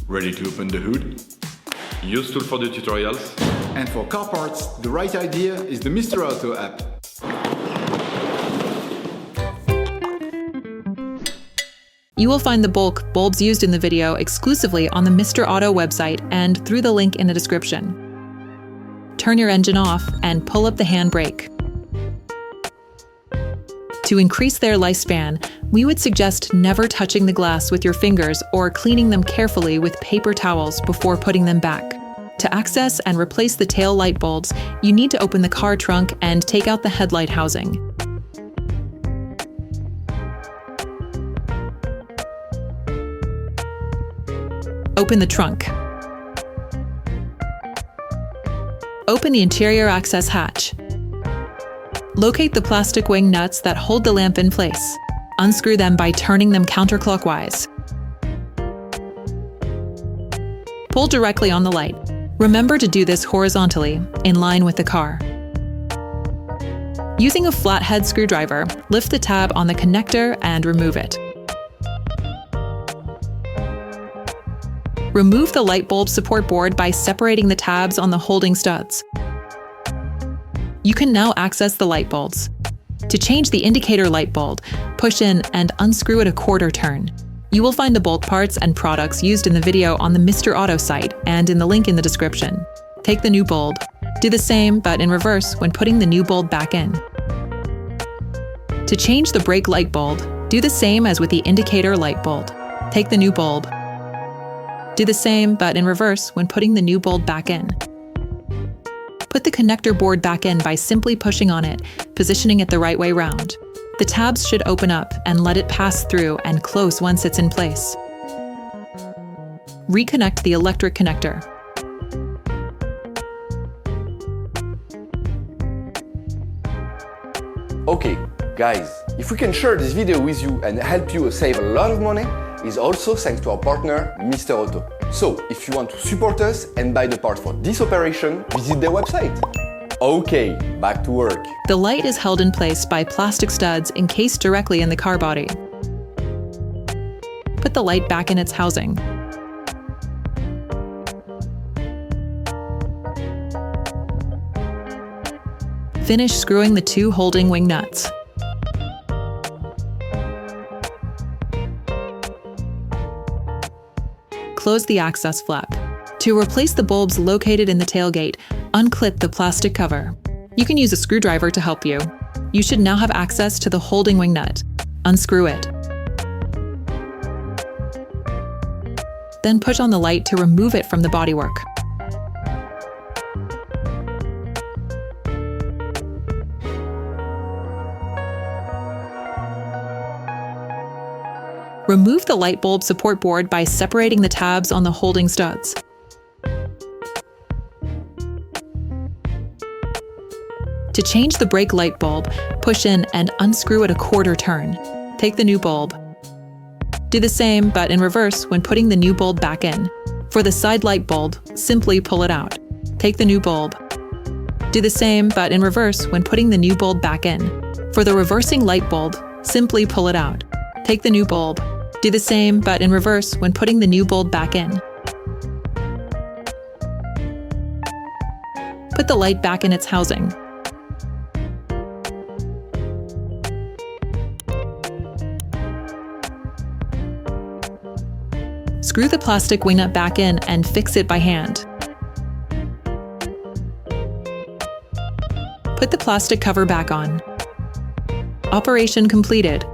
Ready to open the hood? Usetool for the tutorials. And for car parts, the right idea is the Mr. Auto app. You will find the bulk bulbs used in the video exclusively on the Mr. Auto website and through the link in the description. Turn your engine off and pull up the handbrake. To increase their lifespan, we would suggest never touching the glass with your fingers or cleaning them carefully with paper towels before putting them back. To access and replace the tail light bulbs, you need to open the car trunk and take out the headlight housing. Open the trunk. Open the interior access hatch. Locate the plastic wing nuts that hold the lamp in place. Unscrew them by turning them counterclockwise. Pull directly on the light. Remember to do this horizontally, in line with the car. Using a flathead screwdriver, lift the tab on the connector and remove it. Remove the light bulb support board by separating the tabs on the holding studs. You can now access the light bulbs. To change the indicator light bulb, push in and unscrew it a quarter turn. You will find the bulk parts and products used in the video on the Mr. Auto site and in the link in the description. Take the new bulb. Do the same, but in reverse when putting the new bulb back in. To change the brake light bulb, do the same as with the indicator light bulb. Take the new bulb. Do the same, but in reverse when putting the new bulb back in. Put the connector board back in by simply pushing on it, positioning it the right way round. The tabs should open up and let it pass through and close once it's in place. Reconnect the electric connector. Okay, guys, if we can share this video with you and help you save a lot of money, is also thanks to our partner, Mr. Auto. So, if you want to support us and buy the part for this operation, visit their website. Okay, back to work. The light is held in place by plastic studs encased directly in the car body. Put the light back in its housing. Finish screwing the two holding wing nuts. Close the access flap. To replace the bulbs located in the tailgate, unclip the plastic cover. You can use a screwdriver to help you. You should now have access to the holding wing nut. Unscrew it. Then push on the light to remove it from the bodywork. Remove the light bulb support board by separating the tabs on the holding studs. To change the brake light bulb, push in and unscrew it a quarter turn. Take the new bulb. Do the same, but in reverse when putting the new bulb back in. For the side light bulb, simply pull it out. Take the new bulb. Do the same, but in reverse when putting the new bulb back in. For the reversing light bulb, simply pull it out. Take the new bulb. Do the same, but in reverse when putting the new bulb back in. Put the light back in its housing. Screw the plastic wing nut back in and fix it by hand. Put the plastic cover back on. Operation completed.